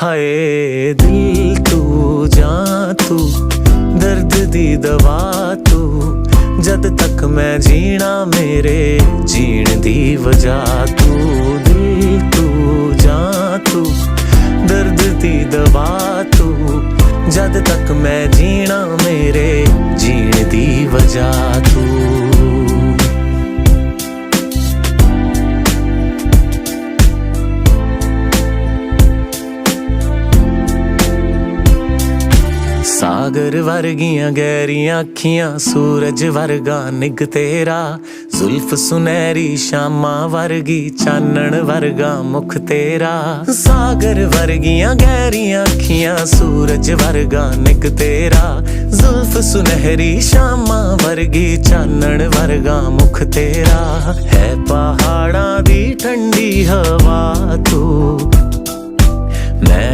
हाय दिल तू जां तू दर्द दी दवा तू जद तक मैं जीना मेरे जीण दी वजह तू दिल तू जां तू दर्द दी दवा तू जद तक मैं जीना मेरे जीण दी वजह तू सागर वर्गियां गहरियां अखियां सूरज वर्गा निग तेरा जुल्फ सुनहरी शामा वर्गी चानण वर्गा मुख तेरा सागर वर्गियां गहरियां अखियां सूरज वर्गा निग तेरा जुल्फ सुनहरी शामा वर्गी चानण वर्गा मुख तेरा है पहाड़ां दी ठंडी हवा तू मैं